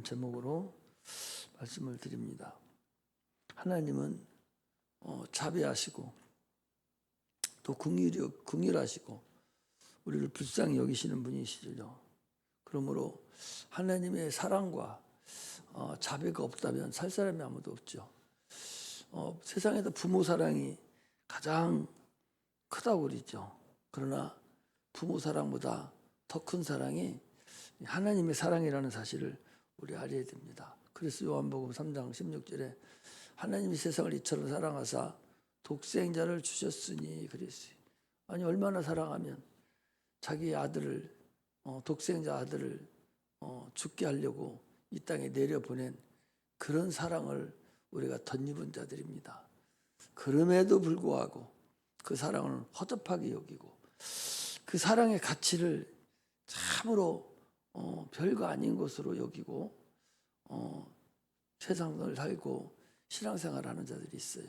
제목으로 말씀을 드립니다. 하나님은 자비하시고 또 긍휼하시고 우리를 불쌍히 여기시는 분이시죠. 그러므로 하나님의 사랑과 자비가 없다면 살 사람이 아무도 없죠. 세상에서 부모 사랑이 가장 크다고 그러죠. 그러나 부모 사랑보다 더 큰 사랑이 하나님의 사랑이라는 사실을 우리 알아야 됩니다. 그래서 요한복음 3장 16절에 하나님이 세상을 이처럼 사랑하사 독생자를 주셨으니 그랬어요. 아니 얼마나 사랑하면 자기 아들을 독생자 아들을 죽게 하려고 이 땅에 내려보낸 그런 사랑을 우리가 덧입은 자들입니다. 그럼에도 불구하고 그 사랑을 허접하게 여기고 그 사랑의 가치를 참으로 별거 아닌 것으로 여기고 세상을 살고 신앙생활하는 자들이 있어요.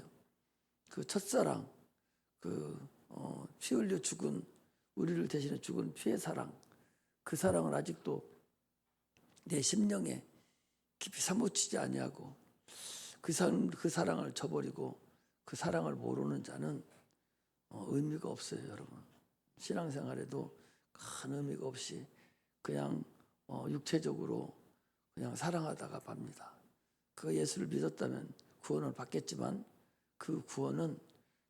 그 첫사랑, 피 흘려 죽은 우리를 대신해 죽은 피의 사랑, 그 사랑을 아직도 내 심령에 깊이 사무치지 아니하고 그 사랑을 저버리고 그 사랑을 모르는 자는 의미가 없어요, 여러분. 신앙생활에도 큰 의미가 없이 그냥 육체적으로 그냥 사랑하다가 맙니다. 그 예수를 믿었다면 구원을 받겠지만 그 구원은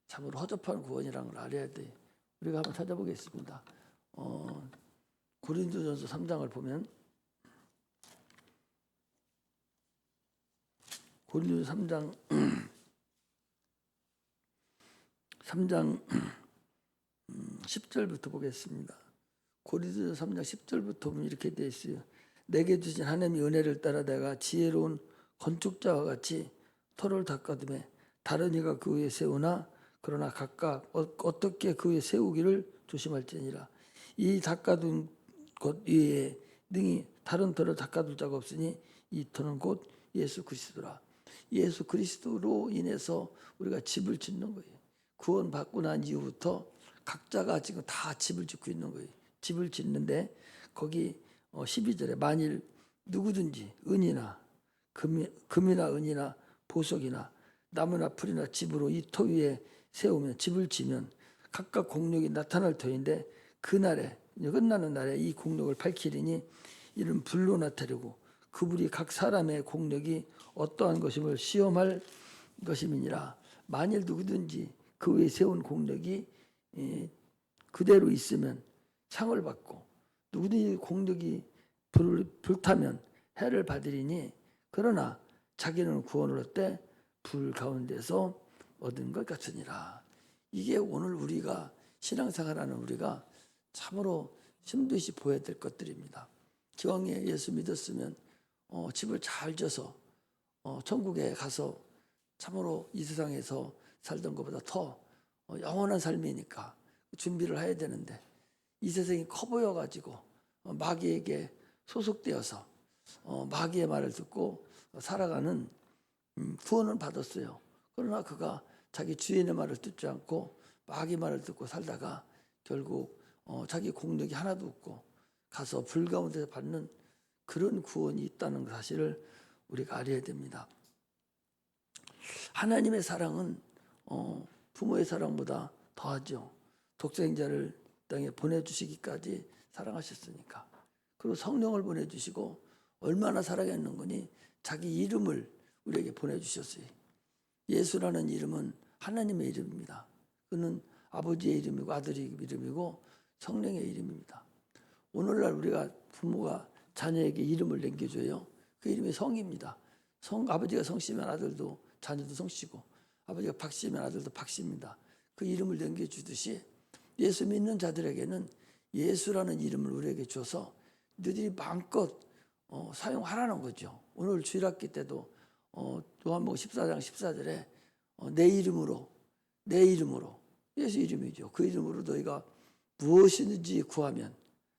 참으로 허접한 구원이라는 걸 알아야 돼. 우리가 한번 찾아보겠습니다. 고린도전서 3장을 보면 고린도전서 3장 10절부터 보겠습니다. 고린도전서 3장 10절부터 보면 이렇게 되어 있어요. 내게 주신 하나님의 은혜를 따라 내가 지혜로운 건축자와 같이 터를 닦아두매 다른 이가 그 위에 세우나 그러나 각각 어떻게 그 위에 세우기를 조심할지니라. 이 닦아둔 것 위에 능히 다른 터를 닦아둘 자가 없으니 이 터는 곧 예수 그리스도라. 예수 그리스도로 인해서 우리가 집을 짓는 거예요. 구원 받고 난 이후부터 각자가 지금 다 집을 짓고 있는 거예요. 집을 짓는데 거기 12절에 만일 누구든지 은이나 금이나 은이나 보석이나 나무나 풀이나 집으로 이 터 위에 세우면 집을 지면 각각 공력이 나타날 터인데 그날에 끝나는 날에 이 공력을 밝히리니 이는 불로 나타내고 그 불이 각 사람의 공력이 어떠한 것임을 시험할 것임이니라. 만일 누구든지 그 위에 세운 공력이 그대로 있으면 상을 받고 누구든지 공력이 불타면 해를 받으리니 그러나 자기는 구원을 얻되 불 가운데서 얻은 것 같으니라. 이게 오늘 우리가 신앙생활하는 우리가 참으로 힘듯이 보여야 될 것들입니다. 기왕에 예수 믿었으면 집을 잘 져서 천국에 가서 참으로 이 세상에서 살던 것보다 더 영원한 삶이니까 준비를 해야 되는데 이 세상이 커 보여가지고 마귀에게 소속되어서 마귀의 말을 듣고 살아가는 구원은 받았어요. 그러나 그가 자기 주인의 말을 듣지 않고 마귀 말을 듣고 살다가 결국 자기 공력이 하나도 없고 가서 불 가운데서 받는 그런 구원이 있다는 사실을 우리가 알아야 됩니다. 하나님의 사랑은 부모의 사랑보다 더하죠. 독생자를 땅에 보내주시기까지 사랑하셨으니까. 그리고 성령을 보내주시고 얼마나 사랑했는 거니 자기 이름을 우리에게 보내주셨어요. 예수라는 이름은 하나님의 이름입니다. 그는 아버지의 이름이고 아들의 이름이고 성령의 이름입니다. 오늘날 우리가 부모가 자녀에게 이름을 남겨줘요. 그 이름이 성입니다. 아버지가 성씨면 아들도 자녀도 성씨고 아버지가 박씨면 아들도 박씨입니다. 그 이름을 남겨주듯이 예수 믿는 자들에게는 예수라는 이름을 우리에게 줘서 너희들이 마음껏 사용하라는 거죠. 오늘 주일학기 때도 요한복음 14장 14절에 내 이름으로 예수 이름이죠. 그 이름으로 너희가 무엇이든지 구하면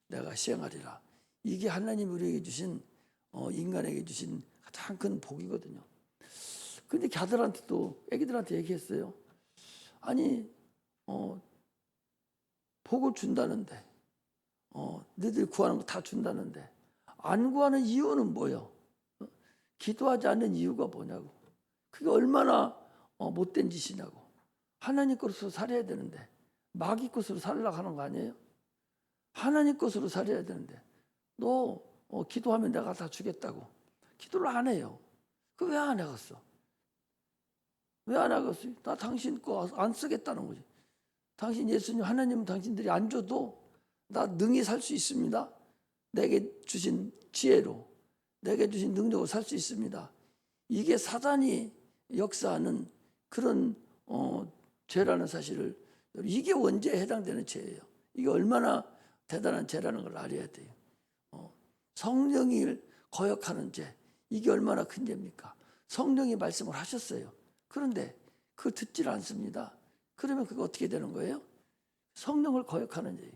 내가 시행하리라. 이게 하나님이 우리에게 주신 인간에게 주신 가장 큰 복이거든요. 근데 걔들한테도 애기들한테 얘기했어요. 아니 복을 준다는데 너희들이 구하는 거 다 준다는데 안 구하는 이유는 뭐요? 기도하지 않는 이유가 뭐냐고. 그게 얼마나 못된 짓이냐고. 하나님 것으로 살아야 되는데 마귀 것으로 살려고 하는 거 아니에요? 하나님 것으로 살아야 되는데 너 기도하면 내가 다 주겠다고 기도를 안 해요. 그 왜 안 해갔어? 왜 안 하겠어요? 나 당신 거 안 쓰겠다는 거지. 당신 예수님 하나님은 당신들이 안 줘도 나 능히 살 수 있습니다. 내게 주신 지혜로 내게 주신 능력으로 살 수 있습니다. 이게 사단이 역사하는 그런 죄라는 사실을, 이게 원죄에 해당되는 죄예요. 이게 얼마나 대단한 죄라는 걸 알아야 돼요. 성령을 거역하는 죄, 이게 얼마나 큰 죄입니까? 성령이 말씀을 하셨어요. 그런데 그거 듣질 않습니다. 그러면 그거 어떻게 되는 거예요? 성령을 거역하는 죄.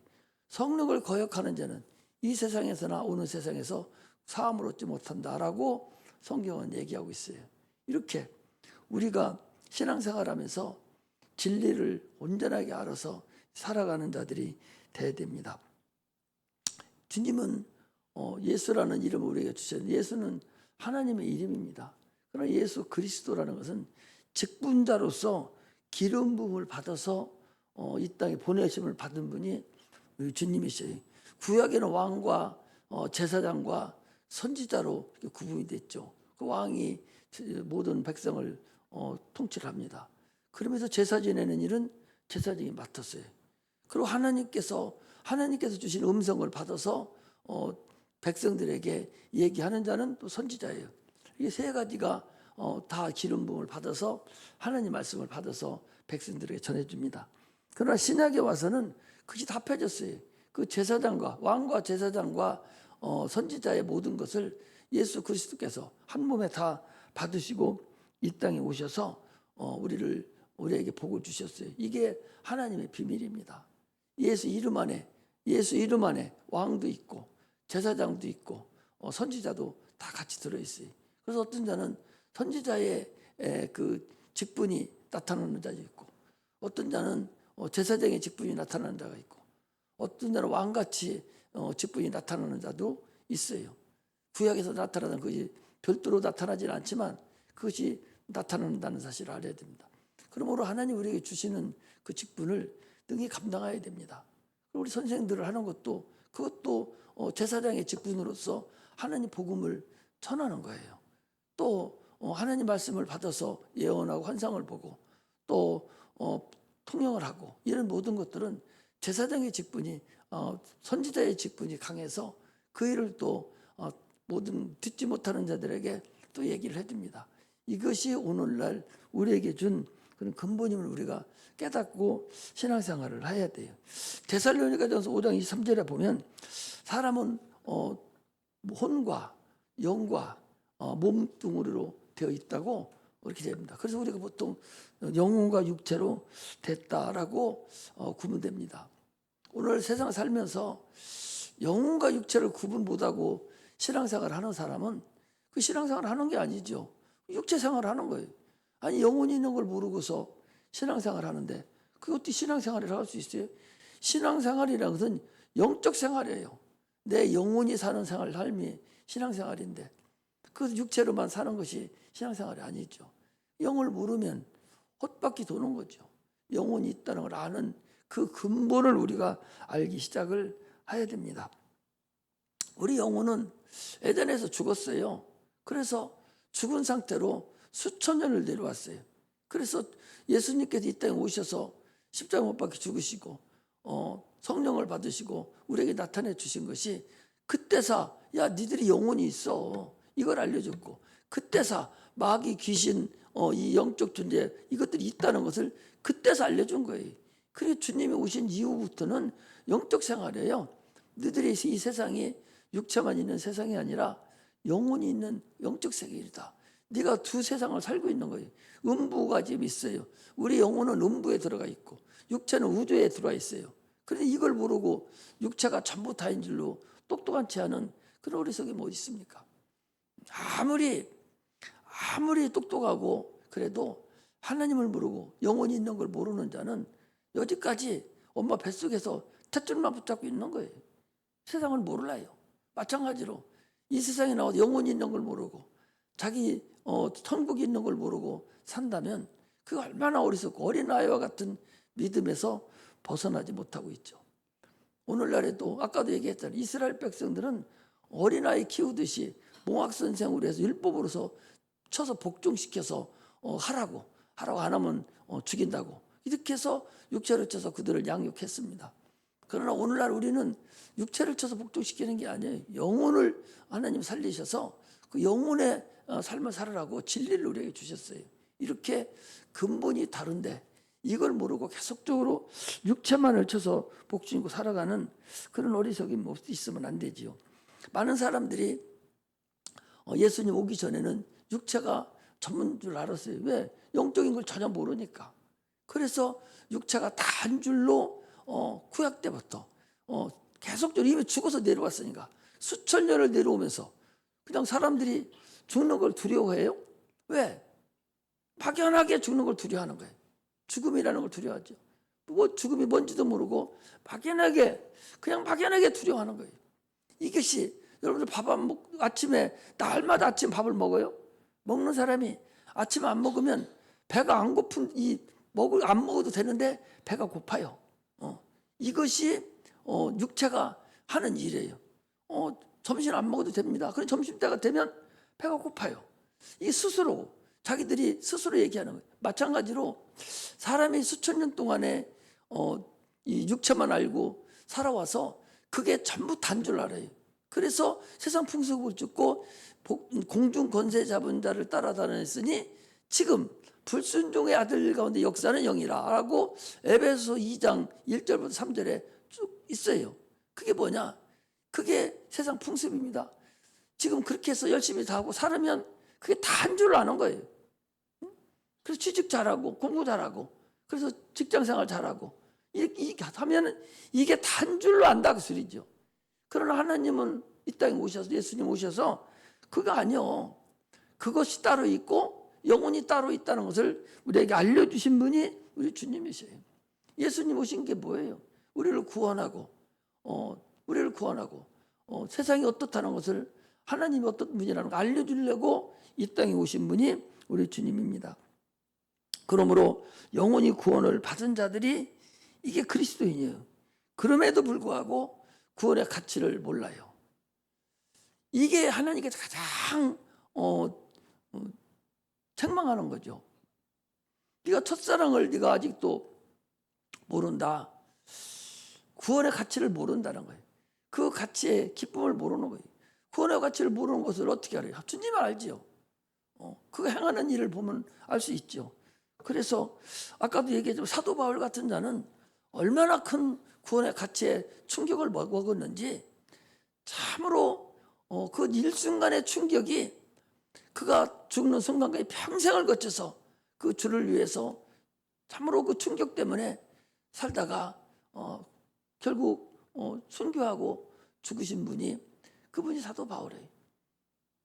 성령을 거역하는 죄는 이 세상에서나 오는 세상에서 사함을 얻지 못한다라고 성경은 얘기하고 있어요. 이렇게 우리가 신앙생활하면서 진리를 온전하게 알아서 살아가는 자들이 돼야 됩니다. 주님은 예수라는 이름을 우리에게 주셨는데 예수는 하나님의 이름입니다. 그러나 예수 그리스도라는 것은 직분자로서 기름 부음을 받아서 이 땅에 보내심을 받은 분이 우리 주님이셔요. 구약에는 왕과 제사장과 선지자로 구분이 됐죠. 그 왕이 모든 백성을 통치합니다. 그러면서 제사 지내는 일은 제사장이 맡았어요. 그리고 하나님께서 주신 음성을 받아서 백성들에게 얘기하는 자는 또 선지자예요. 이게 세 가지가 다 기름 부음을 받아서 하나님 말씀을 받아서 백성들에게 전해줍니다. 그러나 신약에 와서는 그것이 다 펴졌어요. 그 제사장과 왕과 제사장과 선지자의 모든 것을 예수 그리스도께서 한 몸에 다 받으시고 이 땅에 오셔서 우리에게 복을 주셨어요. 이게 하나님의 비밀입니다. 예수 이름 안에 왕도 있고 제사장도 있고 선지자도 다 같이 들어있어요. 그래서 어떤 자는 선지자의 그 직분이 나타나는 자도 있고 어떤 자는 제사장의 직분이 나타나는 자가 있고 어떤 자는 왕같이 직분이 나타나는 자도 있어요. 구약에서 나타나는 것이 별도로 나타나지는 않지만 그것이 나타난다는 사실을 알아야 됩니다. 그러므로 하나님 우리에게 주시는 그 직분을 능히 감당해야 됩니다. 우리 선생들을 하는 것도 그것도 제사장의 직분으로서 하나님 복음을 전하는 거예요. 또 하나님 말씀을 받아서 예언하고 환상을 보고 또 통역을 하고 이런 모든 것들은 제사장의 직분이 선지자의 직분이 강해서 그 일을 또 모든 듣지 못하는 자들에게 또 얘기를 해줍니다. 이것이 오늘날 우리에게 준 그런 근본임을 우리가 깨닫고 신앙생활을 해야 돼요. 데살로니가전서 5장 23절에 보면 사람은 혼과 영과 몸뚱으리로 되어 있다고 그렇게 됩니다. 그래서 우리가 보통 영혼과 육체로 됐다라고 구분됩니다. 오늘 세상 살면서 영혼과 육체를 구분 못하고 신앙생활을 하는 사람은 그 신앙생활을 하는 게 아니죠. 육체생활을 하는 거예요. 아니 영혼이 있는 걸 모르고서 신앙생활을 하는데 그것도 신앙생활이라고 할 수 있어요? 신앙생활이라는 것은 영적 생활이에요. 내 영혼이 사는 삶이 신앙생활인데 그 육체로만 사는 것이 신앙생활이 아니죠. 영을 모르면 헛바퀴 도는 거죠. 영혼이 있다는 걸 아는 그 근본을 우리가 알기 시작을 해야 됩니다. 우리 영혼은 에덴에서 죽었어요. 그래서 죽은 상태로 수천 년을 내려왔어요. 그래서 예수님께서 이 땅에 오셔서 십자가 못 박혀 죽으시고 성령을 받으시고 우리에게 나타내 주신 것이 그때사 야 니들이 영혼이 있어 이걸 알려줬고 그때사 마귀 귀신 이 영적 존재 이것들이 있다는 것을 그때서 알려준 거예요. 그래서 주님이 오신 이후부터는 영적 생활이에요. 너희들이 이 세상이 육체만 있는 세상이 아니라 영혼이 있는 영적 세계이다. 네가 두 세상을 살고 있는 거예요. 음부가 지금 있어요. 우리 영혼은 음부에 들어가 있고 육체는 우주에 들어와 있어요. 그런데 이걸 모르고 육체가 전부 다인 줄로 똑똑한 채 하는 그런 어리석이 뭐 있습니까? 아무리 똑똑하고 그래도 하나님을 모르고 영혼이 있는 걸 모르는 자는 여지까지 엄마 뱃속에서 탯줄만 붙잡고 있는 거예요. 세상을 몰라요. 마찬가지로 이 세상에 나와서 영혼이 있는 걸 모르고 자기 천국이 있는 걸 모르고 산다면 그게 얼마나 어리석고 어린아이와 같은 믿음에서 벗어나지 못하고 있죠. 오늘날에도 아까도 얘기했잖아요. 이스라엘 백성들은 어린아이 키우듯이 몽학선생으로 해서 율법으로서 쳐서 복종시켜서 하라고 안 하면 죽인다고 이렇게 해서 육체를 쳐서 그들을 양육했습니다. 그러나 오늘날 우리는 육체를 쳐서 복종시키는 게 아니에요. 영혼을 하나님 살리셔서 그 영혼의 삶을 살아라고 진리를 우리에게 주셨어요. 이렇게 근본이 다른데 이걸 모르고 계속적으로 육체만을 쳐서 복종하고 살아가는 그런 어리석인 모습이 있으면 안 되지요. 많은 사람들이 예수님 오기 전에는 육체가 전부인 줄 알았어요. 왜? 영적인 걸 전혀 모르니까. 그래서 육체가 다 한 줄로 구약 때부터 계속적으로 이미 죽어서 내려왔으니까 수천 년을 내려오면서 그냥 사람들이 죽는 걸 두려워해요. 왜? 막연하게 죽는 걸 두려워하는 거예요. 죽음이라는 걸 두려워하죠. 뭐 죽음이 뭔지도 모르고 그냥 막연하게 두려워하는 거예요. 이것이 여러분들 밥 안 먹 아침에 날마다 아침 밥을 먹어요? 먹는 사람이 아침 안 먹으면 배가 안 고픈 안 먹어도 되는데 배가 고파요. 이것이 육체가 하는 일이에요. 점심 안 먹어도 됩니다. 그럼 점심 때가 되면 배가 고파요. 이게 자기들이 스스로 얘기하는 거예요. 마찬가지로 사람이 수천 년 동안에 이 육체만 알고 살아와서 그게 전부 단 줄 알아요. 그래서 세상 풍속을 쫓고 공중 권세 잡은 자를 따라다녔으니 지금 불순종의 아들 가운데 역사는 영이라 라고 에베소 2장 1절부터 3절에 쭉 있어요. 그게 뭐냐? 그게 세상 풍습입니다. 지금 그렇게 해서 열심히 다 하고 살으면 그게 다 한 줄 아는 거예요. 그래서 취직 잘하고 공부 잘하고 그래서 직장생활 잘하고 이렇게 하면 이게 다 한 줄로 안다 그 소리죠. 그러나 하나님은 이 땅에 오셔서 예수님 오셔서 그거 아니요. 그것이 따로 있고 영혼이 따로 있다는 것을 우리에게 알려주신 분이 우리 주님이세요. 예수님 오신 게 뭐예요? 우리를 구원하고 세상이 어떻다는 것을 하나님이 어떤 분이라는 걸 알려주려고 이 땅에 오신 분이 우리 주님입니다. 그러므로 영혼이 구원을 받은 자들이 이게 그리스도인이에요. 그럼에도 불구하고 구원의 가치를 몰라요. 이게 하나님께서 가장 책망하는 거죠. 네가 첫사랑을 네가 아직도 모른다. 구원의 가치를 모른다는 거예요. 그 가치의 기쁨을 모르는 거예요. 구원의 가치를 모르는 것을 어떻게 알아요? 주님은 알지요. 그거 행하는 일을 보면 알 수 있죠. 그래서 아까도 얘기했지만 사도 바울 같은 자는 얼마나 큰 구원의 가치에 충격을 먹었는지 참으로 그 일순간의 충격이 그가 죽는 순간까지 평생을 거쳐서 그 주를 위해서 참으로 그 충격 때문에 살다가 결국 순교하고 죽으신 분이 그분이 사도 바울이에요.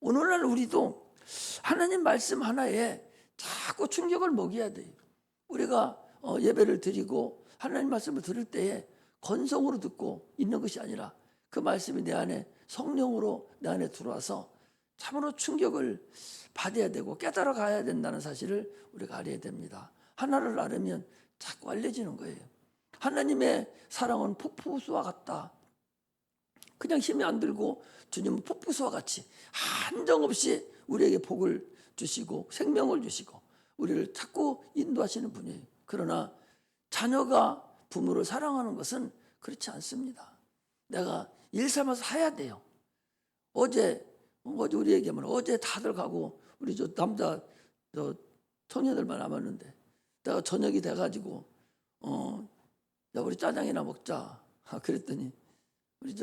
오늘날 우리도 하나님 말씀 하나에 자꾸 충격을 먹여야 돼요. 우리가 예배를 드리고 하나님 말씀을 들을 때에 건성으로 듣고 있는 것이 아니라 그 말씀이 내 안에 성령으로 내 안에 들어와서 참으로 충격을 받아야 되고 깨달아 가야 된다는 사실을 우리가 알아야 됩니다. 하나를 알으면 자꾸 알려지는 거예요. 하나님의 사랑은 폭포수와 같다. 그냥 힘이 안 들고 주님은 폭포수와 같이 한정없이 우리에게 복을 주시고 생명을 주시고 우리를 자꾸 인도하시는 분이에요. 그러나 자녀가 부모를 사랑하는 것은 그렇지 않습니다. 내가 일 삼아서 해야 돼요. 어제 우리 얘기하면 어제 다들 가고 우리 남자 청년들만 남았는데 내가 저녁이 돼가지고 야 우리 짜장이나 먹자 그랬더니 우리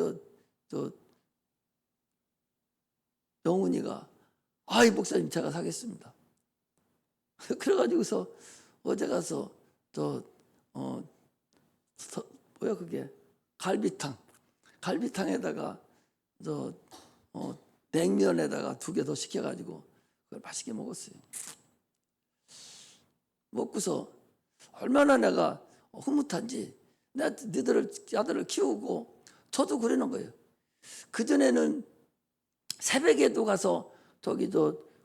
영훈이가 이 목사님 제가 사겠습니다. 그래가지고서 어제 가서 뭐야 그게 갈비탕에다가 냉면에다가 2개 더 시켜가지고 그걸 맛있게 먹었어요. 먹고서 얼마나 내가 흐뭇한지 내가 너희들을 아들을 키우고 저도 그러는 거예요. 그전에는 새벽에도 가서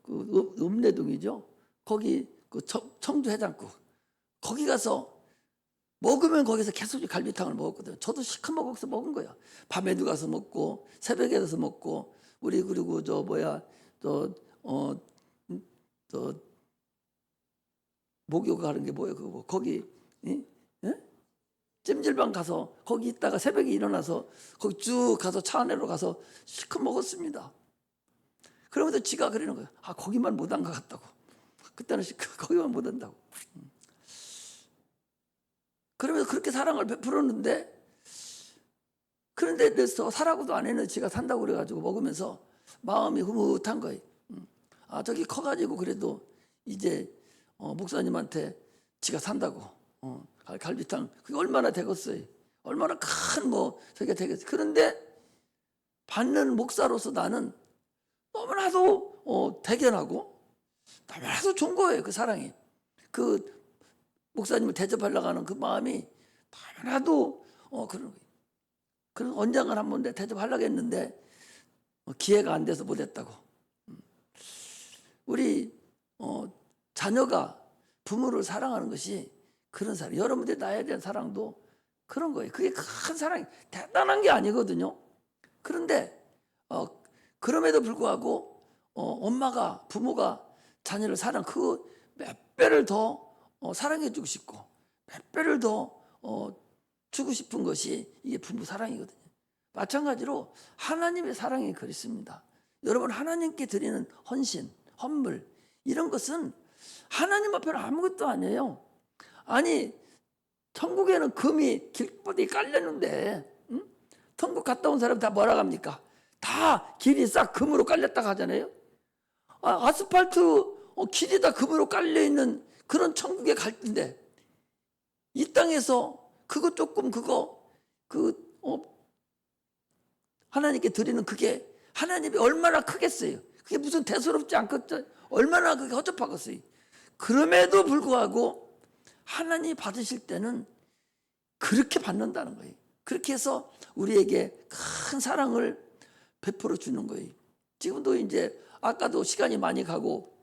그 읍내동이죠. 거기 그 청주 해장국 거기 가서 먹으면 거기서 계속 갈비탕을 먹었거든요. 저도 시커멓게 거기서 먹은 거예요. 밤에도 가서 먹고 새벽에 가서 먹고 우리 그리고 목욕 가는 게 뭐예요? 그거 거기 찜질방 가서 거기 있다가 새벽에 일어나서 거기 쭉 가서 차 안으로 가서 시커 먹었습니다. 그러면서 지가 그러는 거예요. 아 거기만 못 한 것 같다고. 그때는 거기만 못 한다고. 그러면서 그렇게 사랑을 베풀었는데 그런데 그래서 사라고도 안 했는데 지가 산다고 그래가지고 먹으면서 마음이 흐뭇한 거예요. 아 저기 커가지고 그래도 이제 목사님한테 지가 산다고 갈비탕 그게 얼마나 되겠어요. 얼마나 큰 저기가 되겠어요. 그런데 받는 목사로서 나는 너무나도 대견하고 너무나도 좋은 거예요. 그 사랑이. 그 목사님을 대접하려고 하는 그 마음이 너무나도 그런 거예요. 그런 언장을 한번 대접하려고 했는데 기회가 안 돼서 못했다고. 우리 자녀가 부모를 사랑하는 것이 그런 사랑. 여러분들이 나에 대한 사랑도 그런 거예요. 그게 큰 사랑이 대단한 게 아니거든요. 그런데 그럼에도 불구하고 엄마가 부모가 자녀를 사랑 그 몇 배를 더 사랑해주고 싶고 몇 배를 더 주고 싶은 것이 이게 부모 사랑이거든요. 마찬가지로 하나님의 사랑이 그렇습니다. 여러분 하나님께 드리는 헌신, 헌물 이런 것은 하나님 앞에는 아무것도 아니에요. 아니 천국에는 금이 길바닥에 깔렸는데 천국 갔다 온 사람 다 뭐라 합니까? 다 길이 싹 금으로 깔렸다고 하잖아요. 아스팔트 길이 다 금으로 깔려있는 그런 천국에 갈 텐데 이 땅에서 그거 조금 하나님께 드리는 그게 하나님이 얼마나 크겠어요. 그게 무슨 대수롭지 않겠죠. 얼마나 그게 허접하겠어요. 그럼에도 불구하고 하나님이 받으실 때는 그렇게 받는다는 거예요. 그렇게 해서 우리에게 큰 사랑을 베풀어 주는 거예요. 지금도 이제 아까도 시간이 많이 가고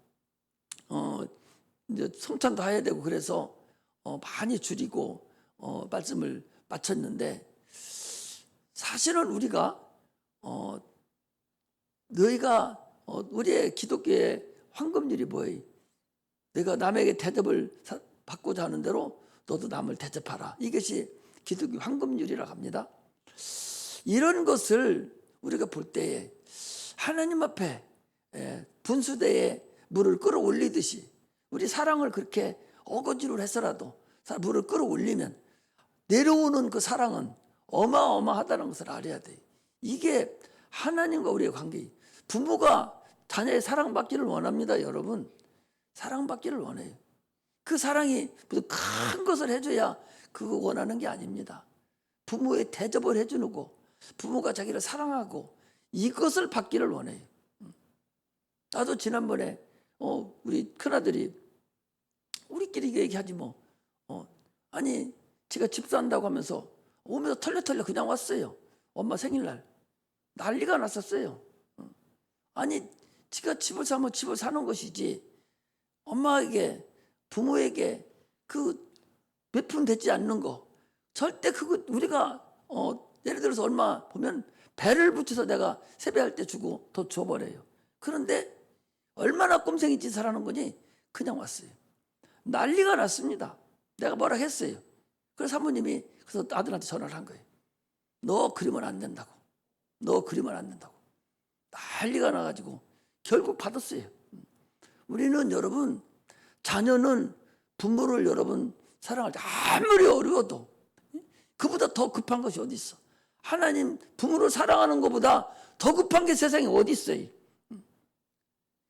이제 성찬도 해야 되고 그래서 많이 줄이고 말씀을 마쳤는데 사실은 우리가 너희가 우리의 기독교의 황금률이 뭐예요? 내가 남에게 대접을 받고자 하는 대로 너도 남을 대접하라. 이것이 기독교 황금률이라고 합니다. 이런 것을 우리가 볼 때에 하나님 앞에 분수대에 물을 끌어올리듯이 우리 사랑을 그렇게 어거지로 해서라도 물을 끌어올리면 내려오는 그 사랑은 어마어마하다는 것을 알아야 돼요. 이게 하나님과 우리의 관계예요. 부모가 자녀의 사랑받기를 원합니다. 여러분 사랑받기를 원해요. 그 사랑이 무슨 큰 것을 해줘야 그거 원하는 게 아닙니다. 부모의 대접을 해주는 거 부모가 자기를 사랑하고 이것을 받기를 원해요. 나도 지난번에 우리 큰아들이 우리끼리 얘기하지 뭐 아니 지가 집 산다고 하면서 오면서 털려털려 그냥 왔어요. 엄마 생일날 난리가 났었어요. 아니 지가 집을 사면 집을 사는 것이지 엄마에게 부모에게 그 몇 푼 되지 않는 거 절대 그거 우리가 예를 들어서 얼마 보면 배를 붙여서 내가 세배할 때 주고 더 줘버려요. 그런데 얼마나 꼼생이 짓을 하는 거니 그냥 왔어요. 난리가 났습니다. 내가 뭐라 했어요. 그래서 사모님이 그래서 아들한테 전화를 한 거예요. 너 그러면 안 된다고. 너 그러면 안 된다고. 난리가 나가지고 결국 받았어요. 우리는 여러분 자녀는 부모를 여러분 사랑할 때 아무리 어려워도 그보다 더 급한 것이 어디 있어. 하나님 부모를 사랑하는 것보다 더 급한 게 세상에 어디 있어요.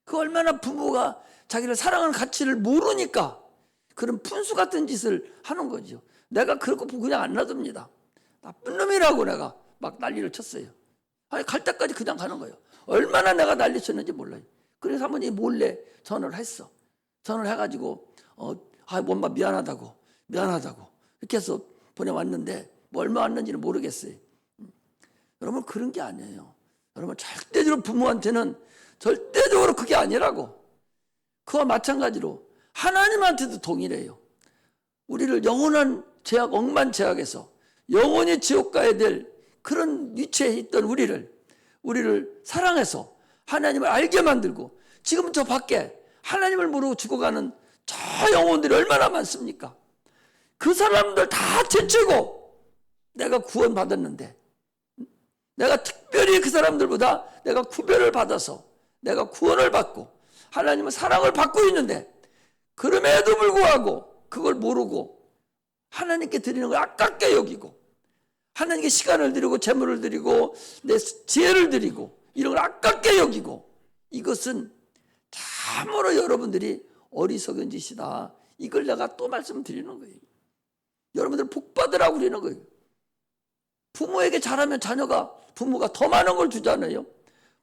그 얼마나 부모가 자기를 사랑하는 가치를 모르니까 그런 푼수 같은 짓을 하는 거죠. 내가 그렇고 그냥 안 놔둡니다. 나쁜 놈이라고 내가 막 난리를 쳤어요. 아니 갈 때까지 그냥 가는 거예요. 얼마나 내가 난리 쳤는지 몰라요. 그래서 사모님이 몰래 전화를 했어. 전화를 해가지고 엄마 미안하다고 이렇게 해서 보내왔는데 뭐 얼마 왔는지는 모르겠어요. 여러분 그런 게 아니에요. 여러분 절대적으로 부모한테는 절대적으로 그게 아니라고. 그와 마찬가지로 하나님한테도 동일해요. 우리를 영원한 죄악, 억만 죄악에서 영원히 지옥 가야 될 그런 위치에 있던 우리를 사랑해서 하나님을 알게 만들고, 지금 저 밖에 하나님을 모르고 죽어가는 저 영혼들이 얼마나 많습니까? 그 사람들 다 제치고 내가 구원받았는데, 내가 특별히 그 사람들보다 내가 구별을 받아서 내가 구원을 받고 하나님의 사랑을 받고 있는데, 그럼에도 불구하고 그걸 모르고 하나님께 드리는 걸 아깝게 여기고, 하나님께 시간을 드리고 재물을 드리고 내 지혜를 드리고 이런 걸 아깝게 여기고, 이것은 참으로 여러분들이 어리석은 짓이다. 이걸 내가 또 말씀드리는 거예요. 여러분들 복 받으라고 그러는 거예요. 부모에게 잘하면 부모가 더 많은 걸 주잖아요.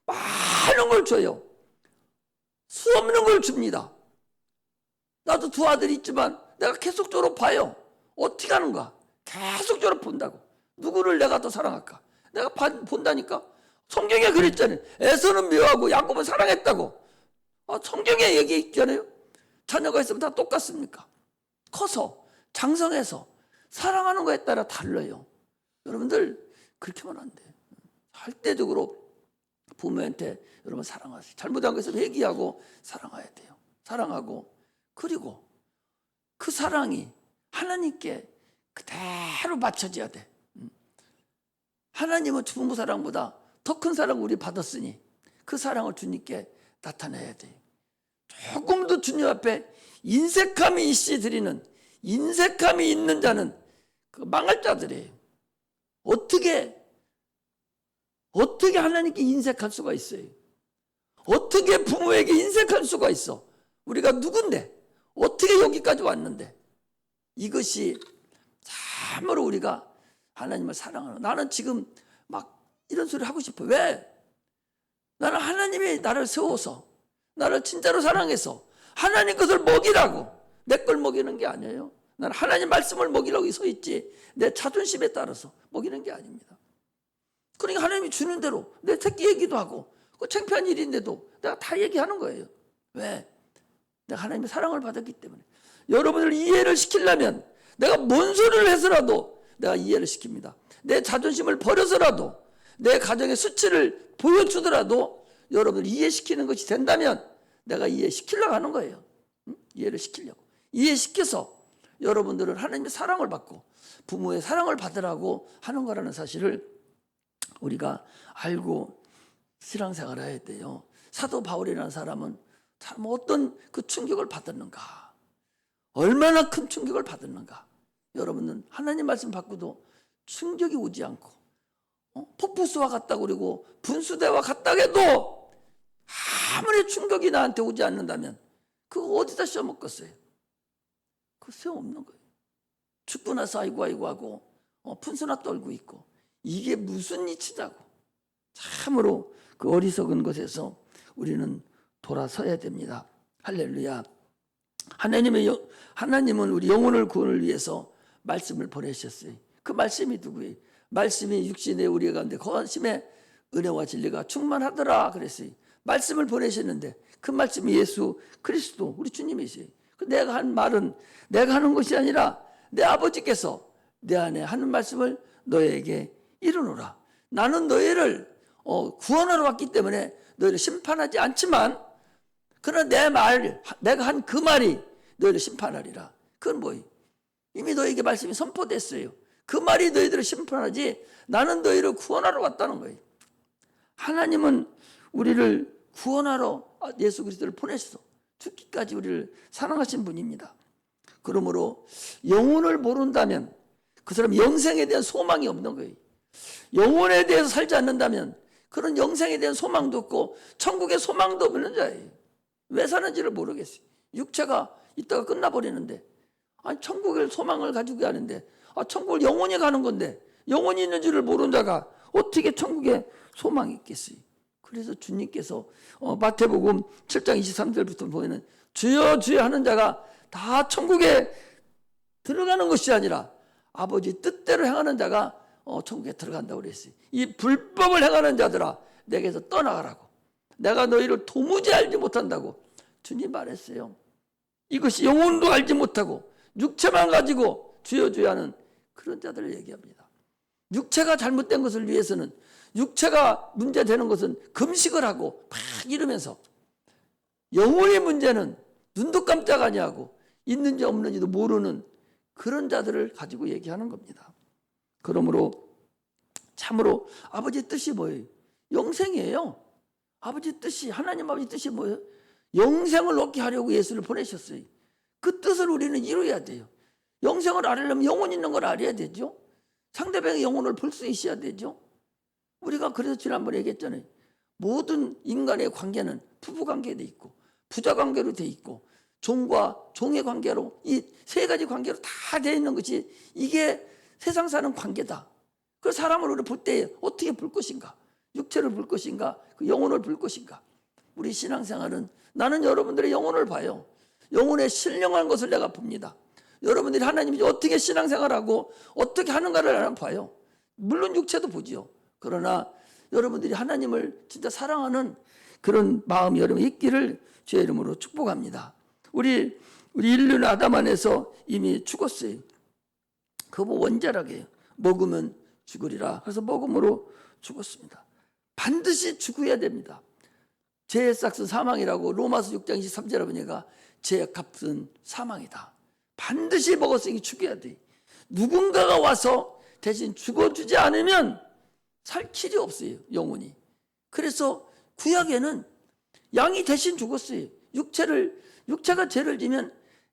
많은 걸 줘요. 수 없는 걸 줍니다. 나도 두 아들이 있지만 내가 계속적으로 봐요. 어떻게 하는가? 계속적으로 본다고. 누구를 내가 더 사랑할까? 내가 본다니까. 성경에 그랬잖아요. 에서는 미워하고 야곱은 사랑했다고. 성경에 얘기 있잖아요. 자녀가 있으면 다 똑같습니까? 커서 장성해서 사랑하는 거에 따라 달라요. 여러분들 그렇게 하면 안 돼요. 절대적으로 부모한테 여러분 사랑하세요. 잘못한 것을 회개하고 사랑해야 돼요. 사랑하고, 그리고 그 사랑이 하나님께 그대로 맞춰져야 돼. 하나님은 부모 사랑보다 더 큰 사랑을 우리 받았으니 그 사랑을 주님께 나타내야 돼요. 조금 더 주님 앞에 인색함이 드리는, 인색함이 있는 자는 그 망할 자들이에요. 어떻게 하나님께 인색할 수가 있어요? 어떻게 부모에게 인색할 수가 있어? 우리가 누군데? 어떻게 여기까지 왔는데? 이것이 참으로 우리가 하나님을 사랑하는, 나는 지금 막 이런 소리 하고 싶어. 왜? 나는 하나님이 나를 세워서, 나를 진짜로 사랑해서 하나님 것을 먹이라고, 내 걸 먹이는 게 아니에요. 나는 하나님 말씀을 먹이라고 서 있지 내 자존심에 따라서 먹이는 게 아닙니다. 그러니까 하나님이 주는 대로 내 새끼 얘기도 하고, 그 창피한 일인데도 내가 다 얘기하는 거예요. 왜? 내가 하나님의 사랑을 받았기 때문에. 여러분을 이해를 시키려면 내가 뭔 소리를 해서라도 내가 이해를 시킵니다. 내 자존심을 버려서라도, 내 가정의 수치를 보여주더라도 여러분을 이해시키는 것이 된다면 내가 이해시키려고 하는 거예요. 이해를 시키려고. 이해시켜서 여러분들은 하나님의 사랑을 받고 부모의 사랑을 받으라고 하는 거라는 사실을 우리가 알고 신앙생활을 해야 돼요. 사도 바울이라는 사람은 참 어떤 그 충격을 받았는가, 얼마나 큰 충격을 받았는가. 여러분은 하나님 말씀 받고도 충격이 오지 않고, 폭포수와 같다고 그러고 분수대와 같다고 해도 아무리 충격이 나한테 오지 않는다면 그거 어디다 씌워먹겠어요? 그거 소용없는 거예요. 죽고 나서 아이고 하고 분수나 떨고 있고, 이게 무슨 이치냐고. 참으로 그 어리석은 것에서 우리는 돌아서야 됩니다. 할렐루야. 하나님은 우리 영혼을 구원을 위해서 말씀을 보내셨어요. 그 말씀이 누구예요? 말씀이 육신의 우리 가운데 거하심에 은혜와 진리가 충만하더라 그랬어요. 말씀을 보내셨는데 그 말씀이 예수 그리스도 우리 주님이세요. 내가 한 말은 내가 하는 것이 아니라 내 아버지께서 내 안에 하는 말씀을 너에게 이루노라. 나는 너희를 구원하러 왔기 때문에 너희를 심판하지 않지만, 그러나 내가 한 그 말이 너희를 심판하리라. 그건 뭐예요? 이미 너에게 말씀이 선포됐어요. 그 말이 너희들을 심판하지, 나는 너희를 구원하러 왔다는 거예요. 하나님은 우리를 구원하러 예수 그리스도를 보내셔서 죽기까지 우리를 사랑하신 분입니다. 그러므로 영혼을 모른다면 그 사람 영생에 대한 소망이 없는 거예요. 영혼에 대해서 살지 않는다면 그런 영생에 대한 소망도 없고 천국의 소망도 없는 자예요. 왜 사는지를 모르겠어요. 육체가 있다가 끝나버리는데, 천국의 소망을 가지고 가는데, 천국을 영원히 가는 건데 영원히 있는 줄을 모르는 자가 어떻게 천국에 소망이 있겠어요? 그래서 주님께서 마태복음 7장 23절부터 보면 주여 주여 하는 자가 다 천국에 들어가는 것이 아니라 아버지 뜻대로 행하는 자가 천국에 들어간다고 그랬어요. 이 불법을 행하는 자들아 내게서 떠나가라고. 내가 너희를 도무지 알지 못한다고. 주님 말했어요. 이것이 영혼도 알지 못하고 육체만 가지고 주여주여하는 그런 자들을 얘기합니다. 육체가 잘못된 것을 위해서는, 육체가 문제되는 것은 금식을 하고 막 이러면서, 영혼의 문제는 눈도 깜짝 아니하고 있는지 없는지도 모르는 그런 자들을 가지고 얘기하는 겁니다. 그러므로 참으로 아버지의 뜻이 뭐예요? 영생이에요. 아버지 뜻이, 하나님 아버지 뜻이 뭐예요? 영생을 얻게 하려고 예수를 보내셨어요. 그 뜻을 우리는 이루어야 돼요. 영생을 알려면 영혼 있는 걸 알아야 되죠. 상대방의 영혼을 볼 수 있어야 되죠. 우리가 그래서 지난번에 얘기했잖아요. 모든 인간의 관계는 부부 관계도 있고 부자 관계로 돼 있고 종과 종의 관계로, 이 세 가지 관계로 다 되어 있는 것이 이게 세상 사는 관계다. 그 사람을 우리 볼 때 어떻게 볼 것인가? 육체를 볼 것인가? 그 영혼을 볼 것인가? 우리 신앙생활은 나는 여러분들의 영혼을 봐요. 영혼에 신령한 것을 내가 봅니다. 여러분들이 하나님이 어떻게 신앙생활하고 어떻게 하는가를 나는 봐요. 물론 육체도 보지요. 그러나 여러분들이 하나님을 진짜 사랑하는 그런 마음이 여러분 있기를 주의 이름으로 축복합니다. 우리 인류는 아담 안에서 이미 죽었어요. 그거 원자락이에요. 먹으면 죽으리라. 그래서 먹음으로 죽었습니다. 반드시 죽어야 됩니다. 죄의 삭은 사망이라고 로마서 6장 23절에 보니까 죄의 값은 사망이다. 반드시 먹었으니 죽여야 돼. 누군가가 와서 대신 죽어주지 않으면 살 길이 없어요, 영혼이. 그래서 구약에는 양이 대신 죽었어요. 육체가 죄를 지면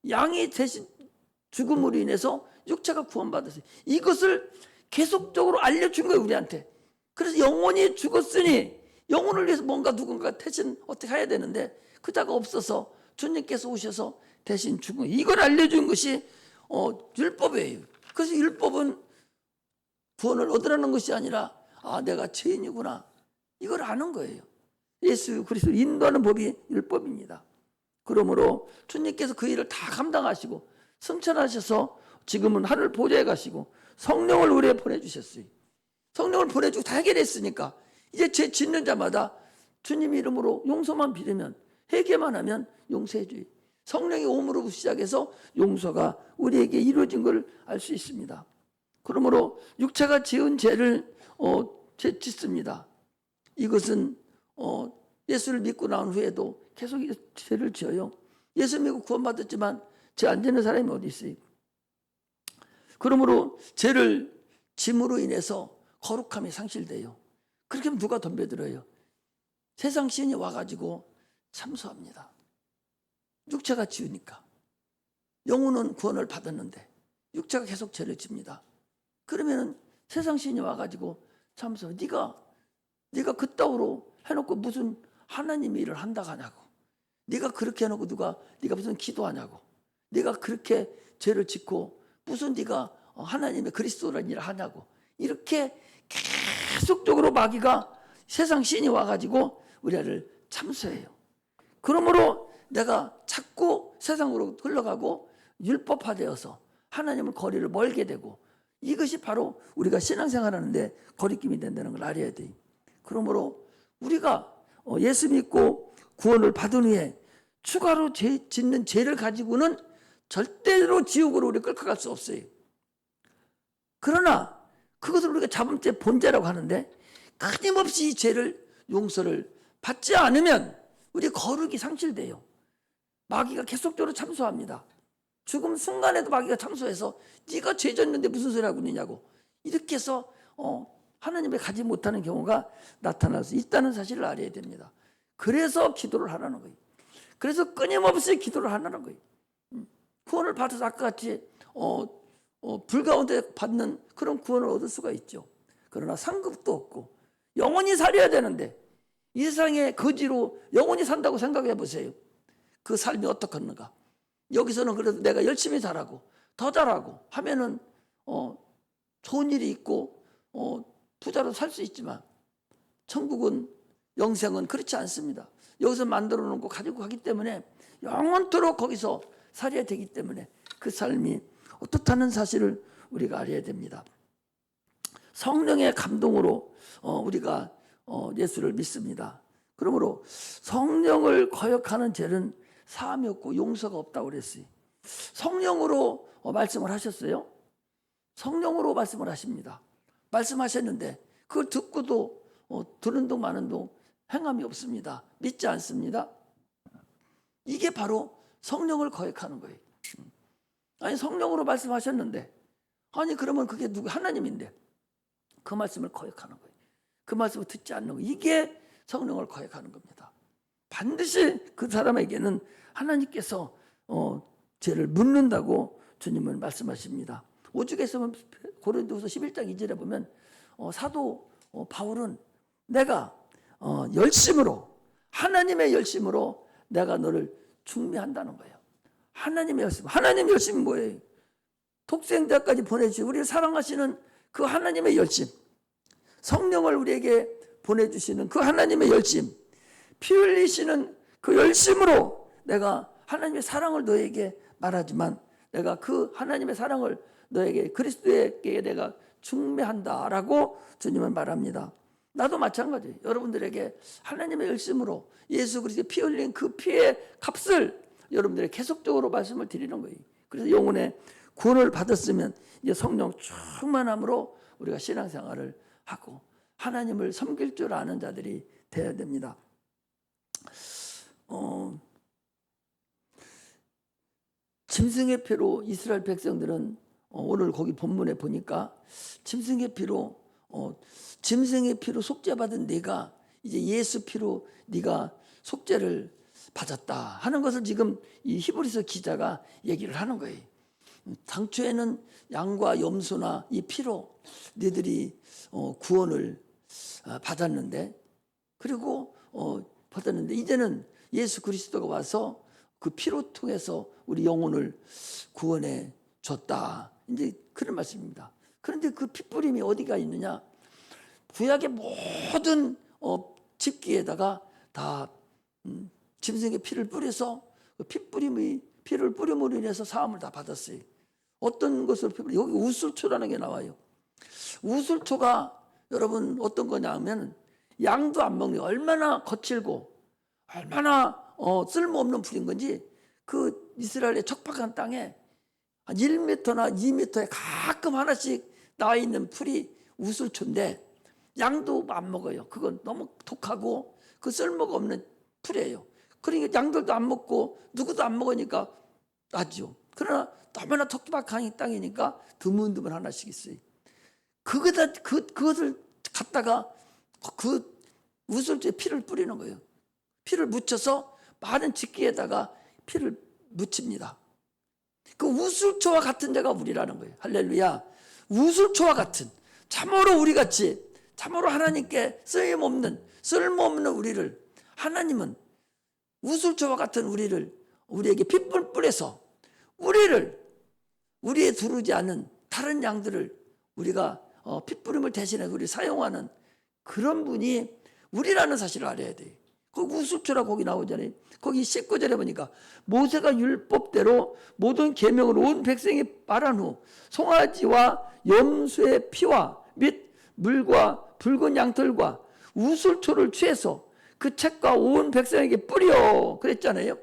양이 대신 죽음으로 인해서 육체가 구원받았어요. 이것을 계속적으로 알려준 거예요, 우리한테. 그래서 영혼이 죽었으니 영혼을 위해서 뭔가 누군가 대신 어떻게 해야 되는데 그자가 없어서 주님께서 오셔서 대신 죽은 거예요. 이걸 알려준 것이 율법이에요. 그래서 율법은 구원을 얻으라는 것이 아니라 내가 죄인이구나, 이걸 아는 거예요. 예수 그리스도를 인도하는 법이 율법입니다. 그러므로 주님께서 그 일을 다 감당하시고 승천하셔서 지금은 하늘 보좌에 가시고 성령을 우리에 보내주셨어요. 성령을 보내주고 다 해결했으니까 이제 죄 짓는 자마다 주님 이름으로 용서만 빌으면, 회개만 하면 용서해 줘요. 성령의 오므로 시작해서 용서가 우리에게 이루어진 걸 알 수 있습니다. 그러므로 육체가 지은 죄를 짓습니다. 이것은 예수를 믿고 나온 후에도 계속 죄를 지어요. 예수 믿고 구원받았지만 죄 안 짓는 사람이 어디 있어요? 그러므로 죄를 짐으로 인해서 거룩함이 상실돼요. 그렇게 하면 누가 덤벼들어요? 세상 신이 와가지고 참소합니다. 육체가 지으니까. 영혼은 구원을 받았는데 육체가 계속 죄를 집니다. 그러면은 세상 신이 와가지고 참소. 네가 그따위로 해놓고 무슨 하나님의 일을 한다고 하냐고. 네가 그렇게 해놓고 네가 무슨 기도하냐고. 네가 그렇게 죄를 짓고 무슨 네가 하나님의 그리스도라는 일을 하냐고. 이렇게 계속적으로 마귀가, 세상 신이 와가지고 우리를 참소해요. 그러므로 내가 자꾸 세상으로 흘러가고 율법화되어서 하나님을 거리를 멀게 되고, 이것이 바로 우리가 신앙생활하는데 거리낌이 된다는 걸 알아야 돼요. 그러므로 우리가 예수 믿고 구원을 받은 후에 추가로 짓는 죄를 가지고는 절대로 지옥으로 우리 끌고 갈 수 없어요. 그러나 그것을 우리가 자범죄 본죄라고 하는데, 끊임없이 이 죄를 용서를 받지 않으면 우리 거룩이 상실돼요. 마귀가 계속적으로 참소합니다. 죽음 순간에도 마귀가 참소해서 네가 죄 졌는데 무슨 소리 하고 있느냐고, 이렇게 해서 하나님을 가지 못하는 경우가 나타날 수 있다는 사실을 알아야 됩니다. 그래서 기도를 하라는 거예요. 그래서 끊임없이 기도를 하라는 거예요. 구원을 받아서 아까 같이 불 가운데 받는 그런 구원을 얻을 수가 있죠. 그러나 상급도 없고 영원히 살아야 되는데 이 세상에 거지로 영원히 산다고 생각해 보세요. 그 삶이 어떻겠는가. 여기서는 그래도 내가 열심히 잘하고 더 잘하고 하면은 좋은 일이 있고 부자로 살 수 있지만, 천국은, 영생은 그렇지 않습니다. 여기서 만들어 놓은 거 가지고 가기 때문에 영원토록 거기서 살아야 되기 때문에 그 삶이 어떻다는 사실을 우리가 알아야 됩니다. 성령의 감동으로 우리가 예수를 믿습니다. 그러므로 성령을 거역하는 죄는 사함이 없고 용서가 없다고 그랬어요. 성령으로 말씀을 하셨어요. 성령으로 말씀을 하십니다. 말씀하셨는데 그걸 듣고도 들은 동 마는 동 행함이 없습니다. 믿지 않습니다. 이게 바로 성령을 거역하는 거예요. 아니 성령으로 말씀하셨는데 아니 그러면 그게 누구 하나님인데 그 말씀을 거역하는 거예요. 그 말씀을 듣지 않는 거예요. 이게 성령을 거역하는 겁니다. 반드시 그 사람에게는 하나님께서 죄를 묻는다고 주님은 말씀하십니다. 오죽했으면 고린도후서 11장 2절에 보면 사도 바울은 내가 열심으로 하나님의 열심으로 내가 너를 중매한다는 거예요. 하나님의 열심. 하나님의 열심이 뭐예요? 독생자까지 보내주시고 우리를 사랑하시는 그 하나님의 열심, 성령을 우리에게 보내주시는 그 하나님의 열심, 피 흘리시는 그 열심으로 내가 하나님의 사랑을 너에게 말하지만 내가 그 하나님의 사랑을 너에게 그리스도에게 내가 중매한다라고 주님은 말합니다. 나도 마찬가지예요. 여러분들에게 하나님의 열심으로 예수 그리스도의 피 흘린 그 피의 값을 여러분들에게 계속적으로 말씀을 드리는 거예요. 그래서 영혼의 구원을 받았으면 이제 성령 충만함으로 우리가 신앙생활을 하고 하나님을 섬길 줄 아는 자들이 되어야 됩니다. 짐승의 피로 이스라엘 백성들은 오늘 거기 본문에 보니까 짐승의 피로 속죄받은 네가 이제 예수 피로 네가 속죄를 받았다 하는 것을 지금 이 히브리서 기자가 얘기를 하는 거예요. 당초에는 양과 염소나 이 피로 너희들이 구원을 받았는데 그리고 받았는데 이제는 예수 그리스도가 와서 그 피로 통해서 우리 영혼을 구원해 줬다. 이제 그런 말씀입니다. 그런데 그 피뿌림이 어디가 있느냐? 구약의 모든 집기에다가 다 짐승의 피를 뿌려서 그 피를 뿌림으로 인해서 사함을 다 받았어요. 어떤 것을 여기 우슬초라는 게 나와요. 우슬초가 여러분 어떤 거냐 하면 양도 안 먹는 얼마나 거칠고 얼마나 쓸모없는 풀인 건지 그 이스라엘의 척박한 땅에 한 1m나 2m에 가끔 하나씩 나와 있는 풀이 우슬초인데 양도 안 먹어요. 그건 너무 독하고 그 쓸모가 없는 풀이에요. 그러니까 양들도 안 먹고 누구도 안 먹으니까 나죠. 그러나 너무나 척박한 땅이니까 드문드문 하나씩 있어요. 그것을 갖다가 그 우슬초에 피를 뿌리는 거예요. 피를 묻혀서 많은 집기에다가 피를 묻힙니다. 그 우슬초와 같은 자가 우리라는 거예요. 할렐루야. 우슬초와 같은 참으로 우리같이 참으로 하나님께 쓸모없는 우리를 하나님은 우슬초와 같은 우리에게 핏불 뿌려서 우리의 두르지 않은 다른 양들을 우리가 핏부림을 대신해 우리 사용하는 그런 분이 우리라는 사실을 알아야 돼요. 그 우슬초라고 거기 나오잖아요. 거기 19절에 보니까 모세가 율법대로 모든 계명을 온 백성이 말한 후 송아지와 염소의 피와 및 물과 붉은 양털과 우슬초를 취해서 그 책과 온 백성에게 뿌려 그랬잖아요.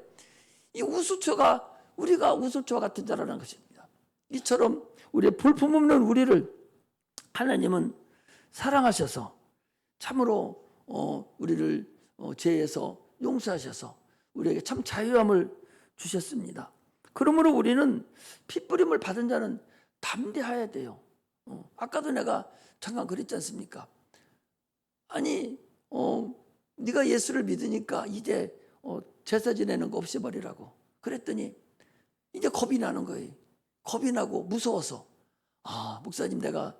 이 우슬초가 우리가 우슬초와 같은 자라는 것입니다. 이처럼 우리의 볼품없는 우리를 하나님은 사랑하셔서 참으로 우리를 죄에서 용서하셔서 우리에게 참 자유함을 주셨습니다. 그러므로 우리는 핏부림을 받은 자는 담대해야 돼요. 아까도 내가 잠깐 그랬지 않습니까? 아니 네가 예수를 믿으니까 이제 제사 지내는 거 없애버리라고 그랬더니 이제 겁이 나는 거예요. 겁이 나고 무서워서 목사님 내가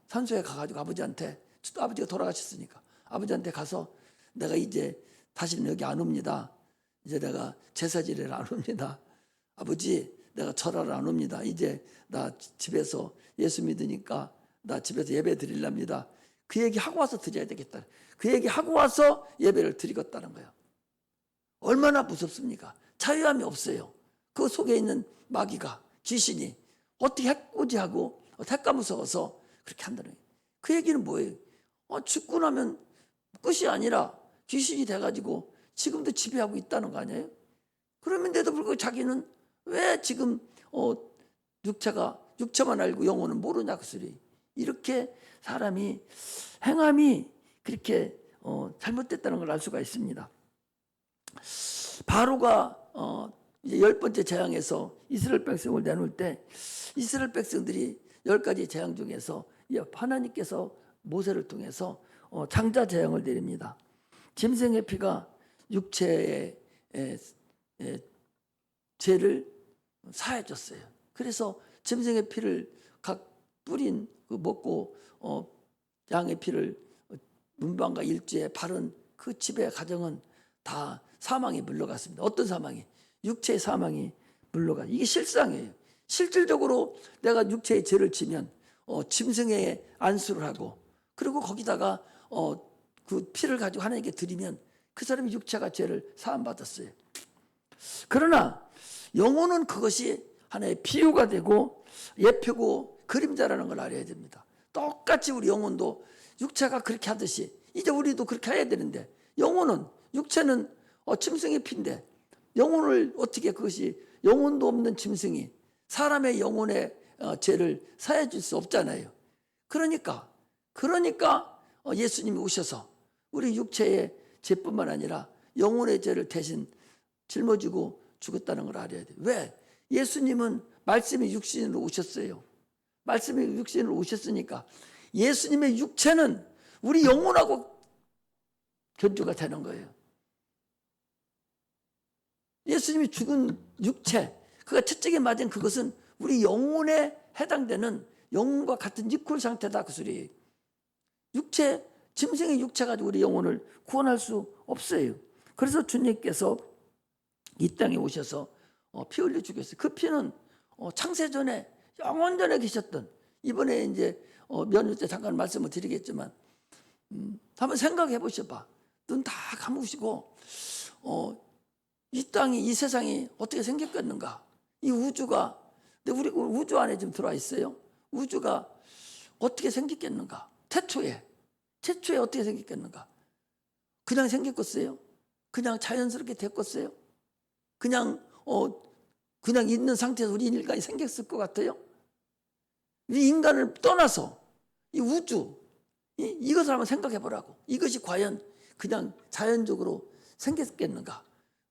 산소에 가가지고 아버지한테 아버지가 돌아가셨으니까 아버지한테 가서 내가 이제 다시는 여기 안 옵니다. 이제 내가 제사 지내러 안 옵니다. 아버지 내가 절하러 안 옵니다. 이제 나 집에서 예수 믿으니까 나 집에서 예배 드리랍니다. 그 얘기 하고 와서 드려야 되겠다. 그 얘기 하고 와서 예배를 드리겠다는 거예요. 얼마나 무섭습니까? 자유함이 없어요. 그 속에 있는 마귀가 귀신이 어떻게 해코지하고 택가 무서워서 그렇게 한다는 거예요. 그 얘기는 뭐예요? 죽고 나면 끝이 아니라 귀신이 돼가지고 지금도 지배하고 있다는 거 아니에요? 그럼에도 불구하고 자기는 왜 지금 육체만 알고 영혼은 모르냐 그 소리. 이렇게 사람이 행함이 그렇게 잘못됐다는 걸 알 수가 있습니다. 바로가 이제 10번째 재앙에서 이스라엘 백성을 내놓을 때 이스라엘 백성들이 10가지 재앙 중에서 하나님께서 모세를 통해서 장자 재앙을 내립니다. 짐승의 피가 육체의 죄를 사해줬어요. 그래서 짐승의 피를 각 뿌린 먹고 양의 피를 문방과 일주에 바른 그 집의 가정은 다 사망이 물러갔습니다. 어떤 사망이? 육체의 사망이 물러가. 이게 실상이에요. 실질적으로 내가 육체의 죄를 지면 짐승의 안수를 하고 그리고 거기다가 그 피를 가지고 하나님께 드리면 그 사람이 육체가 죄를 사함받았어요. 그러나 영혼은 그것이 하나의 비유가 되고 예표고 그림자라는 걸 알아야 됩니다. 똑같이 우리 영혼도 육체가 그렇게 하듯이 이제 우리도 그렇게 해야 되는데 영혼은 육체는 짐승의 피인데 영혼을 어떻게 그것이 영혼도 없는 짐승이 사람의 영혼의 죄를 사해 줄 수 없잖아요. 그러니까 예수님이 오셔서 우리 육체의 죄뿐만 아니라 영혼의 죄를 대신 짊어지고 죽었다는 걸 알아야 돼요. 왜? 예수님은 말씀이 육신으로 오셨어요. 말씀이 육신으로 오셨으니까 예수님의 육체는 우리 영혼하고 견주가 되는 거예요. 예수님이 죽은 육체, 그가 채찍에 맞은 그것은 우리 영혼에 해당되는 영혼과 같은 이퀄 상태다 그 소리예요. 육체, 짐승의 육체 가지고 우리 영혼을 구원할 수 없어요. 그래서 주님께서 이 땅에 오셔서 피 흘려 죽였어요. 그 피는 창세전에 영원전에 계셨던 이번에 이제 몇 년 때 잠깐 말씀을 드리겠지만 한번 생각해 보셔봐. 눈 다 감으시고 이 땅이 이 세상이 어떻게 생겼겠는가? 이 우주가 근데 우리 우주 안에 지금 들어와 있어요. 우주가 어떻게 생겼겠는가? 태초에 어떻게 생겼겠는가? 그냥 생겼겠어요? 그냥 자연스럽게 됐겠어요? 그냥 있는 상태에서 우리 인간이 생겼을 것 같아요? 이 인간을 떠나서 이 우주 이것을 한번 생각해 보라고. 이것이 과연 그냥 자연적으로 생겼겠는가?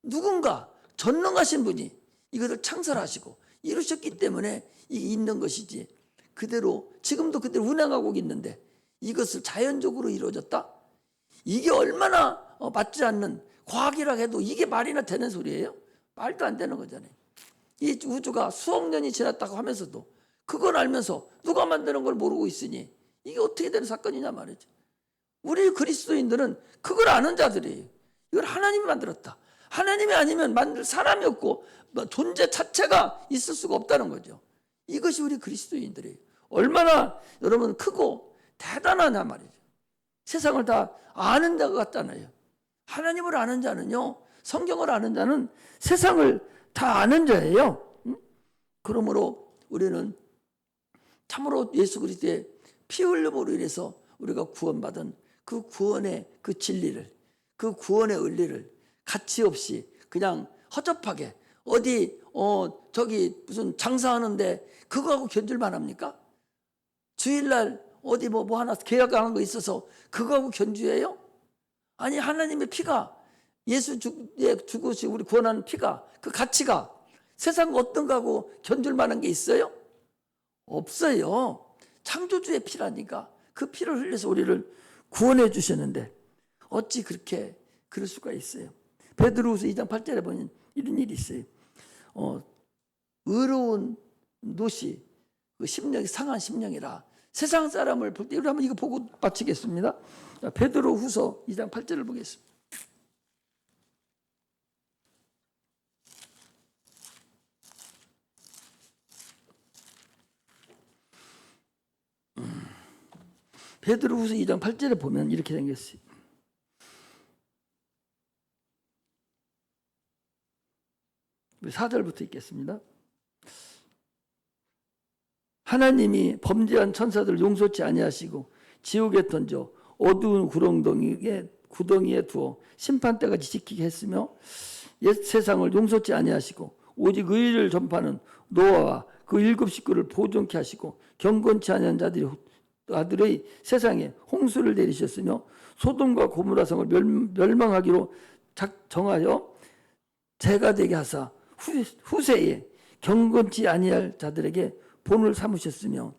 누군가 전능하신 분이 이것을 창설하시고 이루셨기 때문에 이게 있는 것이지 그대로 지금도 그대로 운행하고 있는데 이것을 자연적으로 이루어졌다? 이게 얼마나 맞지 않는 과학이라 해도 이게 말이나 되는 소리예요? 말도 안 되는 거잖아요. 이 우주가 수억 년이 지났다고 하면서도 그걸 알면서 누가 만드는 걸 모르고 있으니 이게 어떻게 되는 사건이냐 말이죠. 우리 그리스도인들은 그걸 아는 자들이에요. 이걸 하나님이 만들었다. 하나님이 아니면 만들 사람이 없고 존재 자체가 있을 수가 없다는 거죠. 이것이 우리 그리스도인들이에요. 얼마나 여러분 크고 대단하냐 말이죠. 세상을 다 아는 자가 같잖아요. 하나님을 아는 자는요, 성경을 아는 자는 세상을 다 아는 자예요. 그러므로 우리는 참으로 예수 그리스도의 피 흘림으로 인해서 우리가 구원받은 그 구원의 그 진리를, 그 구원의 은리를 가치 없이 그냥 허접하게 저기 무슨 장사하는데 그거하고 견줄만 합니까? 주일날 어디 뭐 하나 계약하는 거 있어서 그거하고 견주해요? 아니 하나님의 피가 예수 죽으시 우리 구원하는 피가 그 가치가 세상 어떤 거하고 견줄 만한 게 있어요? 없어요. 창조주의 피라니까 그 피를 흘려서 우리를 구원해 주셨는데 어찌 그렇게 그럴 수가 있어요? 베드로후서 2장 8절에 보면 이런 일이 있어요. 의로운 노시 그 심령이 상한 심령이라 세상 사람을 볼 때 우리 한번 이거 보고 마치겠습니다. 베드로후서 2장 8절을 보겠습니다. 베드로후서 2장 8절에 보면 이렇게 생겼어요. 우리 4절부터 읽겠습니다. 하나님이 범죄한 천사들을 용서치 아니하시고 지옥에 던져 어두운 구덩이에 두어 심판때까지 지키게 했으며 옛 세상을 용서치 아니하시고 오직 의를 전파하는 노아와 그 7 식구를 보존케 하시고 경건치 아니한 자들의 세상에 홍수를 내리셨으며 소돔과 고모라 성을 멸망하기로 정하여 재가 되게 하사 후세에 경건치 아니할 자들에게 본을 삼으셨으며,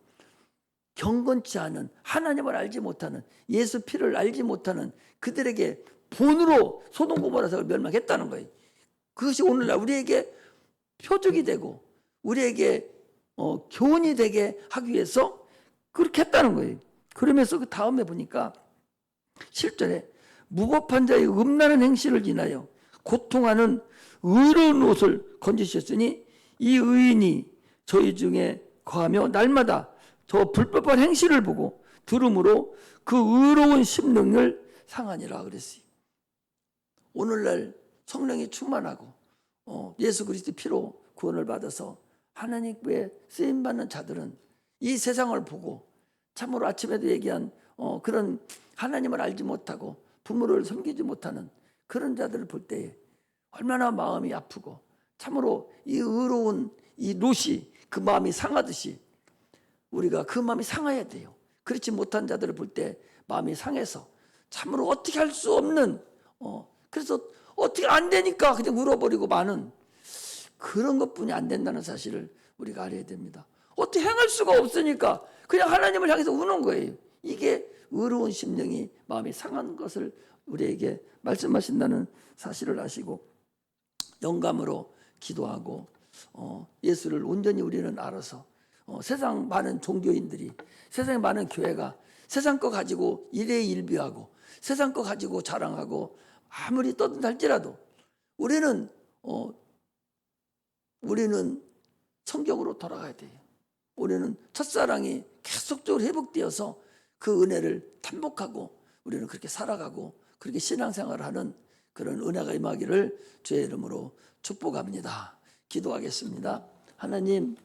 경건치 않은, 하나님을 알지 못하는, 예수 피를 알지 못하는 그들에게 본으로 소돔 고모라 성을 멸망했다는 거예요. 그것이 오늘날 우리에게 표적이 되고 우리에게 교훈이 되게 하기 위해서 그렇게 했다는 거예요. 그러면서 그 다음에 보니까 7절에 무법한 자의 음란한 행실을 인하여 고통하는 의로운 옷을 건지셨으니 이 의인이 저희 중에 거하며 날마다 저 불법한 행실을 보고 들음으로 그 의로운 심령을 상하니라 그랬어요. 오늘날 성령이 충만하고 예수 그리스도 피로 구원을 받아서 하나님께 쓰임받는 자들은 이 세상을 보고 참으로 아침에도 얘기한 그런 하나님을 알지 못하고 부모를 섬기지 못하는 그런 자들을 볼 때에 얼마나 마음이 아프고 참으로 이 의로운 이 롯이 그 마음이 상하듯이 우리가 그 마음이 상해야 돼요. 그렇지 못한 자들을 볼 때 마음이 상해서 참으로 어떻게 할 수 없는 그래서 어떻게 안 되니까 그냥 울어버리고 마는 그런 것뿐이 안 된다는 사실을 우리가 알아야 됩니다. 어떻게 행할 수가 없으니까 그냥 하나님을 향해서 우는 거예요. 이게 의로운 심령이 마음이 상한 것을 우리에게 말씀하신다는 사실을 아시고 영감으로 기도하고 예수를 온전히 우리는 알아서 세상 많은 종교인들이, 세상에 많은 교회가 세상 거 가지고 일희일비하고 세상 거 가지고 자랑하고 아무리 떠든할지라도 우리는 성경으로 돌아가야 돼요. 우리는 첫사랑이 계속적으로 회복되어서 그 은혜를 탐복하고 우리는 그렇게 살아가고 그렇게 신앙생활을 하는 그런 은혜가 임하기를 주의 이름으로 축복합니다. 기도하겠습니다. 하나님,